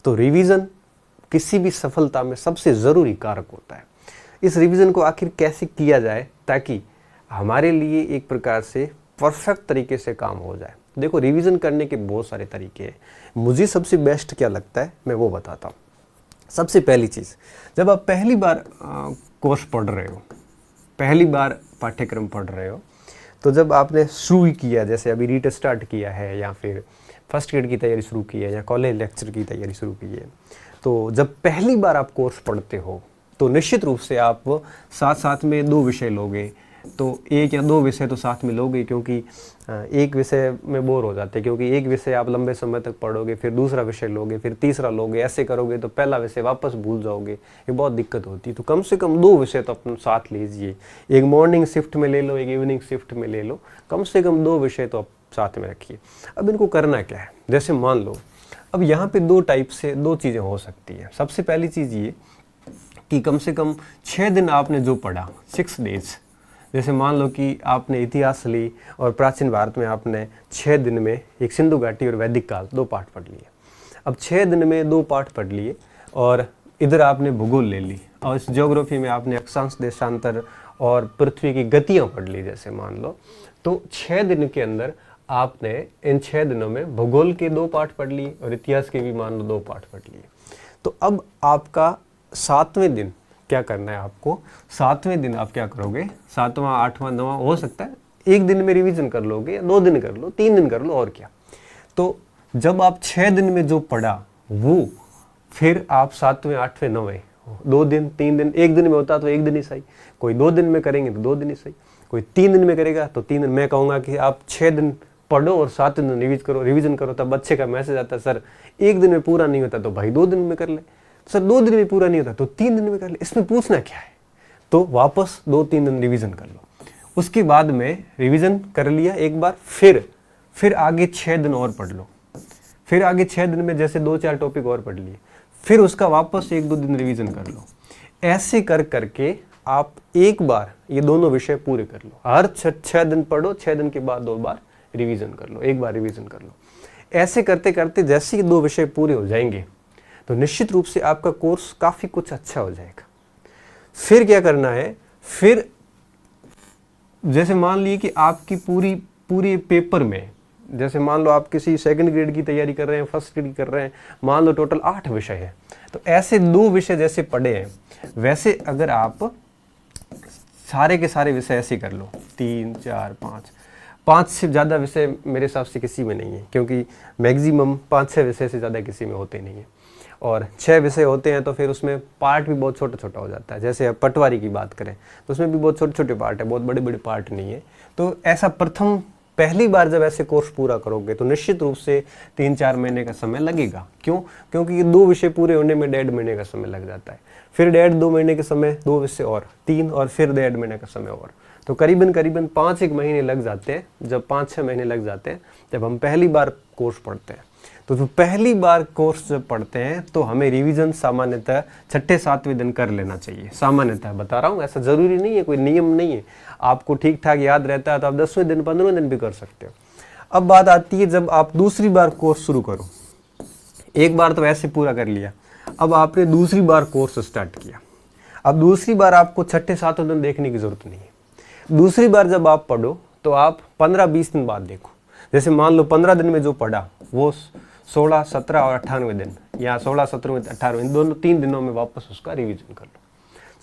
तो रिवीजन किसी भी सफलता में सबसे ज़रूरी कारक होता है। इस रिवीजन को आखिर कैसे किया जाए ताकि हमारे लिए एक प्रकार से परफेक्ट तरीके से काम हो जाए। देखो, रिवीजन करने के बहुत सारे तरीके हैं। मुझे सबसे बेस्ट क्या लगता है मैं वो बताता हूँ। सबसे पहली चीज़, जब आप पहली बार कोर्स पढ़ रहे हो, पहली बार पाठ्यक्रम पढ़ रहे हो, तो जब आपने शुरू किया, जैसे अभी रीट स्टार्ट किया है या फिर फर्स्ट ग्रेड की तैयारी शुरू की है या कॉलेज लेक्चर की तैयारी शुरू की है, तो जब पहली बार आप कोर्स पढ़ते हो तो निश्चित रूप से आप साथ साथ में 2 विषय लोगे। तो 1 या 2 विषय तो साथ में लोगे, क्योंकि एक विषय में बोर हो जाते हैं, क्योंकि एक विषय आप लंबे समय तक पढ़ोगे, फिर दूसरा विषय लोगे, फिर तीसरा लोगे, ऐसे करोगे तो पहला विषय वापस भूल जाओगे, ये बहुत दिक्कत होती है। तो कम से कम 2 विषय तो अपने साथ लीजिए। एक मॉर्निंग शिफ्ट में ले लो, एक इवनिंग शिफ्ट में ले लो, कम से कम 2 विषय तो आप साथ में रखिए। अब इनको करना क्या है, जैसे मान लो अब यहाँ पे 2 टाइप से 2 चीज़ें हो सकती है। सबसे पहली चीज़ ये कि कम से कम 6 दिन आपने जो पढ़ा, 6 डेज, जैसे मान लो कि आपने इतिहास ली और प्राचीन भारत में आपने 6 दिन में एक सिंधु घाटी और वैदिक काल 2 पाठ पढ़ लिए। अब 6 दिन में 2 पाठ पढ़ लिए और इधर आपने भूगोल ले ली और इस ज्योग्राफी में आपने अक्षांश, देशांतर और पृथ्वी की गतियाँ पढ़ ली जैसे मान लो। तो 6 दिन के अंदर आपने इन 6 दिनों में भूगोल के 2 पाठ पढ़ लिए और इतिहास के भी मान लो 2 पाठ पढ़ लिए। तो अब आपका 7वें दिन क्या करना है, आपको 7वें दिन आप क्या करोगे, 7वां, 8वां, 9वां, हो सकता है 1 दिन में रिवीजन कर लोगे या 2 दिन कर लो, 3 दिन कर लो, और क्या। तो जब आप 6 दिन में जो पढ़ा वो फिर आप 7वें, 8वें, 9वें 2 दिन, 3 दिन, 1 दिन में होता तो 1 दिन ही सही, कोई 2 दिन में करेंगे तो 2 दिन ही सही, कोई 3 दिन में करेगा तो 3 दिन। मैं कहूँगा कि आप 6 दिन पढ़ो और 7वें दिन रिवीजन करो। तब बच्चे का मैसेज आता है, सर 1 दिन में पूरा नहीं होता तो भाई 2 दिन में कर ले, सर 2 दिन में पूरा नहीं होता तो 3 दिन में कर ले। इसमें पूछना क्या है, तो वापस 2-3 दिन रिवीजन कर लो। उसके बाद में रिवीजन कर लिया एक बार, फिर आगे 6 दिन और पढ़ लो, फिर आगे 6 दिन में जैसे 2-4 टॉपिक और पढ़ लिए, फिर उसका वापस 1-2 दिन रिवीजन कर लो। ऐसे कर करके आप एक बार ये दोनों विषय पूरे कर लो। हर 6 दिन पढ़ो, 6 दिन के बाद 2 बार रिवीजन कर लो, एक बार रिवीजन कर लो। ऐसे करते करते जैसे ही 2 विषय पूरे हो जाएंगे तो निश्चित रूप से आपका कोर्स काफ़ी कुछ अच्छा हो जाएगा। फिर क्या करना है, फिर जैसे मान लीजिए कि आपकी पूरी पेपर में, जैसे मान लो आप किसी 2nd ग्रेड की तैयारी कर रहे हैं, 1st ग्रेड की कर रहे हैं, मान लो टोटल 8 विषय है, तो ऐसे 2 विषय जैसे पढ़े हैं वैसे अगर आप सारे के सारे विषय ऐसे कर लो, 3, 4, 5 से ज़्यादा विषय मेरे हिसाब से किसी में नहीं है, क्योंकि मैक्सिमम 5-6 विषय से ज़्यादा किसी में होते नहीं है। और 6 विषय होते हैं तो फिर उसमें पार्ट भी बहुत छोटा छोटा हो जाता है। जैसे अब पटवारी की बात करें तो उसमें भी बहुत छोटे छोटे पार्ट है, बहुत बड़े बड़े पार्ट नहीं है। तो ऐसा पहली बार जब ऐसे कोर्स पूरा करोगे तो निश्चित रूप से 3-4 महीने का समय लगेगा। क्यों? क्योंकि ये 2 विषय पूरे होने में 1.5 महीने का समय लग जाता है, फिर 1.5-2 महीने के समय 2 विषय और 3, और फिर 1.5 महीने का समय और, तो करीबन 5-1 महीने लग जाते हैं। जब 5-6 महीने लग जाते हैं जब हम पहली बार कोर्स पढ़ते हैं, तो पहली बार कोर्स जब पढ़ते हैं तो हमें रिवीजन सामान्यतः 6-7वें दिन कर लेना चाहिए। सामान्यतः बता रहा हूँ, ऐसा ज़रूरी नहीं है, कोई नियम नहीं है। आपको ठीक ठाक याद रहता है तो आप 10वें दिन, 15वें दिन भी कर सकते हो। अब बात आती है जब आप दूसरी बार कोर्स शुरू करो। एक बार तो ऐसे पूरा कर लिया, अब आपने दूसरी बार कोर्स स्टार्ट किया। अब दूसरी बार आपको 6-7वें दिन देखने की ज़रूरत नहीं है। दूसरी बार जब आप पढ़ो तो आप 15-20 दिन बाद देखो। जैसे मान लो 15 दिन में जो पढ़ा वो 16, 17 और 18वें दिन, या 16, 17, 18वें दोनों 3 दिनों में वापस उसका रिवीजन कर लो।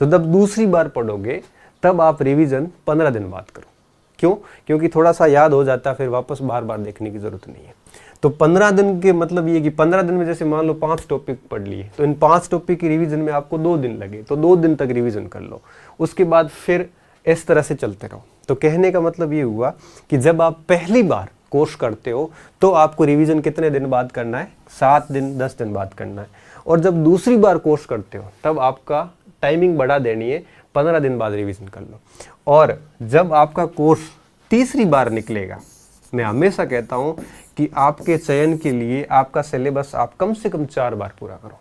तो जब दूसरी बार पढ़ोगे तब आप रिवीजन 15 दिन बाद करो। क्यों? क्योंकि थोड़ा सा याद हो जाता है, फिर वापस बार बार देखने की जरूरत नहीं है। तो 15 दिन के मतलब ये कि 15 दिन में जैसे मान लो 5 टॉपिक पढ़ लिए, तो इन 5 टॉपिक की रिवीजन में आपको 2 दिन लगे, तो 2 दिन तक रिवीजन कर लो। उसके बाद फिर इस तरह से चलते रहो। तो कहने का मतलब ये हुआ कि जब आप पहली बार कोर्स करते हो तो आपको रिवीजन कितने दिन बाद करना है? 7 दिन, 10 दिन बाद करना है। और जब दूसरी बार कोर्स करते हो तब आपका टाइमिंग बढ़ा देनी है, 15 दिन बाद रिवीजन कर लो। और जब आपका कोर्स तीसरी बार निकलेगा, मैं हमेशा कहता हूं कि आपके चयन के लिए आपका सिलेबस आप कम से कम 4 बार पूरा करो,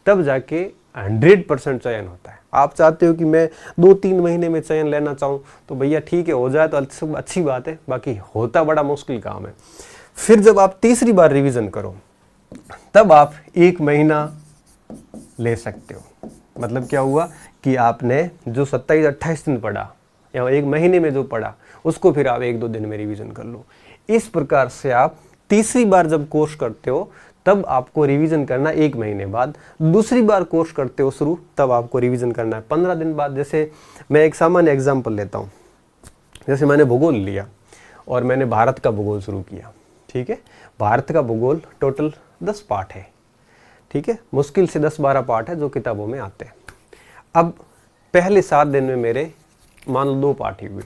तब जाके 100% चयन होता है। आप चाहते हो कि मैं 2-3 महीने में चयन लेना चाहूँ तो भैया ठीक है, हो जाए तो अच्छी बात है, बाकी होता बड़ा मुश्किल काम है। फिर जब आप तीसरी बार रिवीजन करो तब आप 1 महीना ले सकते हो। मतलब क्या हुआ कि आपने जो 27-28 दिन पढ़ा या 1 महीने में जो पढ़ा उसको फिर आप 1-2 दिन में रिवीजन कर लो। इस प्रकार से आप तीसरी बार जब कोर्स करते हो तब आपको रिवीजन करना 1 महीने बाद, दूसरी बार कोर्स करते हो शुरू तब आपको रिवीजन करना है 15 दिन बाद। जैसे मैं एक सामान्य एग्जाम्पल लेता हूँ, जैसे मैंने भूगोल लिया और मैंने भारत का भूगोल शुरू किया, ठीक है। भारत का भूगोल टोटल 10 पार्ट है, ठीक है, मुश्किल से 10-12 पार्ट है जो किताबों में आते हैं। अब पहले 7 दिन में मेरे मान लो 2 पार्ट ही हुए,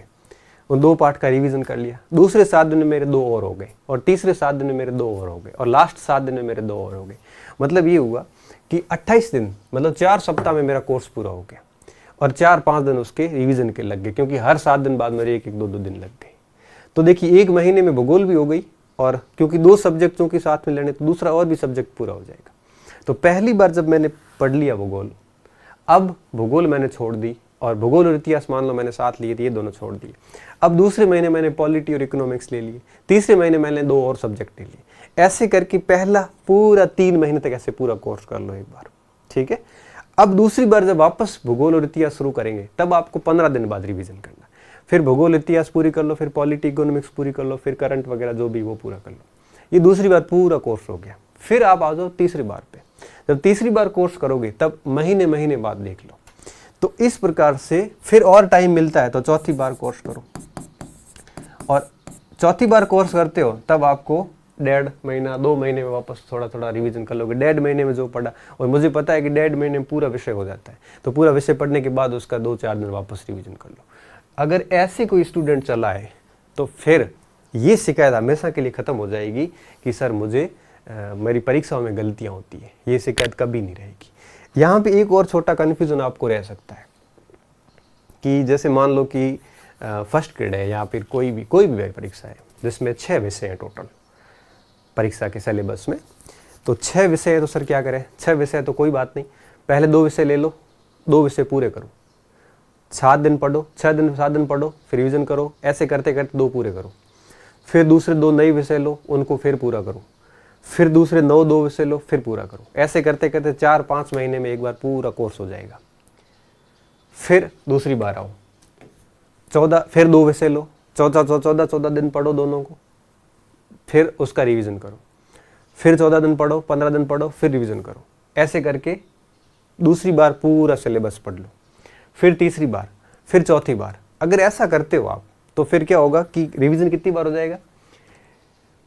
उन 2 पार्ट का रिवीजन कर लिया। दूसरे 7 दिन में मेरे 2 और हो गए, और तीसरे 7 दिन में मेरे 2 और हो गए, और लास्ट 7 दिन में मेरे 2 और हो गए। मतलब ये हुआ कि 28 दिन मतलब 4 सप्ताह में मेरा कोर्स पूरा हो गया, और 4-5 दिन उसके रिवीजन के लग गए, क्योंकि हर 7 दिन बाद मेरे 1-1, 2-2 दिन लग गए। तो देखिए 1 महीने में भूगोल भी हो गई, और क्योंकि 2 सब्जेक्टों के साथ में लेने तो दूसरा और भी सब्जेक्ट पूरा हो जाएगा। तो पहली बार जब मैंने पढ़ लिया भूगोल, अब भूगोल मैंने छोड़ दी, और भूगोल और इतिहास मान लो मैंने साथ लिए थे, ये दोनों छोड़ दिए। अब दूसरे महीने मैंने पॉलिटी और इकोनॉमिक्स ले लिए, तीसरे महीने मैंने 2 और सब्जेक्ट ले लिए। ऐसे करके पहला पूरा 3 महीने तक ऐसे पूरा कोर्स कर लो एक बार, ठीक है। अब दूसरी बार जब वापस भूगोल और इतिहास शुरू करेंगे तब आपको 15 दिन बाद रिवीजन करना। फिर भूगोल इतिहास पूरी कर लो, फिर पॉलिटी इकोनॉमिक्स पूरी कर लो, फिर करंट वगैरह जो भी वो पूरा कर लो। ये दूसरी बार पूरा कोर्स हो गया। फिर आप आ जाओ तीसरी बार पे। जब तीसरी बार कोर्स करोगे तब महीने बाद देख लो। तो इस प्रकार से फिर और टाइम मिलता है तो चौथी बार कोर्स करो, और चौथी बार कोर्स करते हो तब आपको 1.5 महीना 2 महीने में वापस थोड़ा थोड़ा रिवीजन कर लोगे। 1.5 महीने में जो पढ़ा, और मुझे पता है कि 1.5 महीने में पूरा विषय हो जाता है, तो पूरा विषय पढ़ने के बाद उसका 2-4 दिन वापस रिवीजन कर लो। अगर ऐसे कोई स्टूडेंट चला है तो फिर ये शिकायत हमेशा के लिए ख़त्म हो जाएगी कि सर मुझे मेरी परीक्षाओं में गलतियाँ होती है। ये शिकायत कभी नहीं रहेगी। यहाँ पे एक और छोटा कन्फ्यूजन आपको रह सकता है कि जैसे मान लो कि फर्स्ट ग्रेड है या फिर कोई भी परीक्षा है जिसमें 6 विषय हैं टोटल परीक्षा के सिलेबस में, तो 6 विषय है तो सर क्या करें? 6 विषय तो कोई बात नहीं, पहले 2 विषय ले लो, 2 विषय पूरे करो, 7 दिन पढ़ो, 7 दिन पढ़ो, फिर रिविजन करो, ऐसे करते करते 2 पूरे करो। फिर दूसरे 2 नए विषय लो, उनको फिर पूरा करो, फिर दूसरे 2 विषय लो, फिर पूरा करो। ऐसे करते करते 4-5 महीने में एक बार पूरा कोर्स हो जाएगा। फिर दूसरी बार आओ, 14 फिर 2 विषय लो, 14 दिन पढ़ो दोनों को, फिर उसका रिवीजन करो, फिर 14 दिन पढ़ो, 15 दिन पढ़ो, फिर रिवीजन करो। ऐसे करके दूसरी बार पूरा सिलेबस पढ़ लो, फिर तीसरी बार, फिर चौथी बार। अगर ऐसा करते हो आप तो फिर क्या होगा कि रिवीजन कितनी बार हो जाएगा?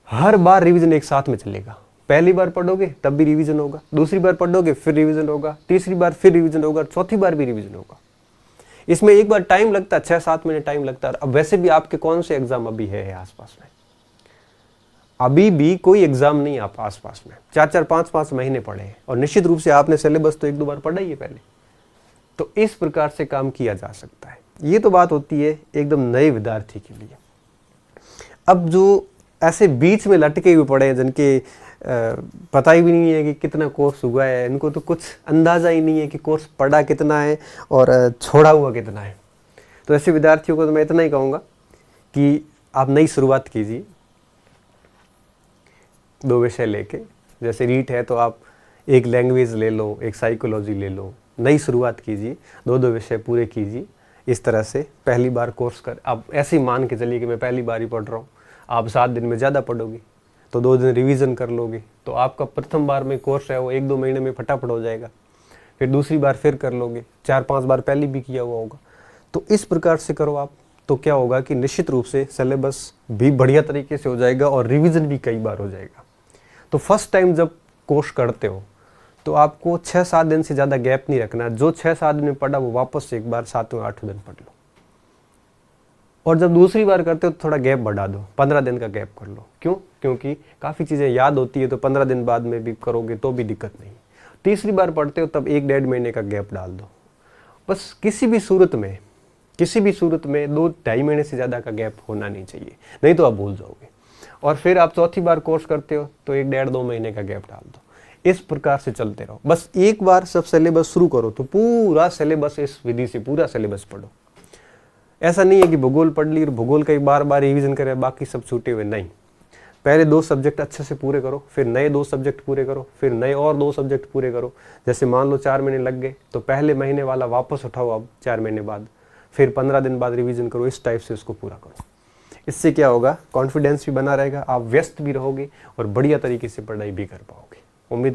हर बार रिवीजन एक साथ में चलेगा। पहली बार पढ़ोगे तब भी रिवीजन होगा, दूसरी बार पढ़ोगे फिर रिवीजन होगा, तीसरी बार फिर रिवीजन होगा, चौथी बार भी रिवीजन होगा। इसमें एक बार टाइम लगता है, 6-7 महीने टाइम लगता है। अब वैसे भी आपके कौन से एग्जाम अभी है आसपास में? अभी भी कोई एग्जाम नहीं आप आसपास में, 4-4, 5-5 महीने पढ़े हैं, और निश्चित रूप से आपने सिलेबस तो 1-2 बार पढ़ा ही है पहले। तो इस प्रकार से काम किया जा सकता है। ये तो बात होती है एकदम नए विद्यार्थी के लिए। अब जो ऐसे बीच में लटके हुए पड़े हैं जिनके पता ही भी नहीं है कि कितना कोर्स हुआ है, इनको तो कुछ अंदाज़ा ही नहीं है कि कोर्स पढ़ा कितना है और छोड़ा हुआ कितना है, तो ऐसे विद्यार्थियों को तो मैं इतना ही कहूँगा कि आप नई शुरुआत कीजिए। 2 विषय लेके, जैसे रीट है तो आप एक लैंग्वेज ले लो, एक साइकोलॉजी ले लो, नई शुरुआत कीजिए, 2 विषय पूरे कीजिए। इस तरह से पहली बार कोर्स कर, आप ऐसे ही मान के चलिए कि मैं पहली बार ही पढ़ रहा हूँ, आप 7 दिन में ज़्यादा पढ़ोगे तो 2 दिन रिवीजन कर लोगे, तो आपका प्रथम बार में कोर्स है वो 1-2 महीने में फटाफट हो जाएगा। फिर दूसरी बार फिर कर लोगे, 4-5 बार पहले भी किया हुआ होगा। तो इस प्रकार से करो आप, तो क्या होगा कि निश्चित रूप से सिलेबस भी बढ़िया तरीके से हो जाएगा और रिवीजन भी कई बार हो जाएगा। तो फर्स्ट टाइम जब कोर्स करते हो तो आपको 6-7 दिन से ज़्यादा गैप नहीं रखना। जो 6-7 दिन में पढ़ा वो वापस से एक बार 7-8 दिन पढ़ लो, और जब दूसरी बार करते हो तो थोड़ा गैप बढ़ा दो, 15 दिन का गैप कर लो। क्यों? क्योंकि काफ़ी चीज़ें याद होती है तो 15 दिन बाद में भी करोगे तो भी दिक्कत नहीं। तीसरी बार पढ़ते हो तब 1-1.5 महीने का गैप डाल दो। बस किसी भी सूरत में 2-2.5 महीने से ज़्यादा का गैप होना नहीं चाहिए, नहीं तो आप भूल जाओगे। और फिर आप चौथी बार कोर्स करते हो तो 1-1.5-2 महीने का गैप डाल दो। इस प्रकार से चलते रहो। बस एक बार सब सिलेबस शुरू करो तो पूरा सिलेबस, इस विधि से पूरा सिलेबस पढ़ो। ऐसा नहीं है कि भूगोल पढ़ ली और भूगोल का बार बार रिवीजन करें, बाकी सब छूटे हुए नहीं। पहले 2 सब्जेक्ट अच्छे से पूरे करो, फिर नए 2 सब्जेक्ट पूरे करो, फिर नए और 2 सब्जेक्ट पूरे करो। जैसे मान लो 4 महीने लग गए तो पहले महीने वाला वापस उठाओ अब 4 महीने बाद, फिर 15 दिन बाद रिवीजन करो, इस टाइप से उसको पूरा करो। इससे क्या होगा, कॉन्फिडेंस भी बना रहेगा, आप व्यस्त भी रहोगे और बढ़िया तरीके से पढ़ाई भी कर पाओगे। उम्मीद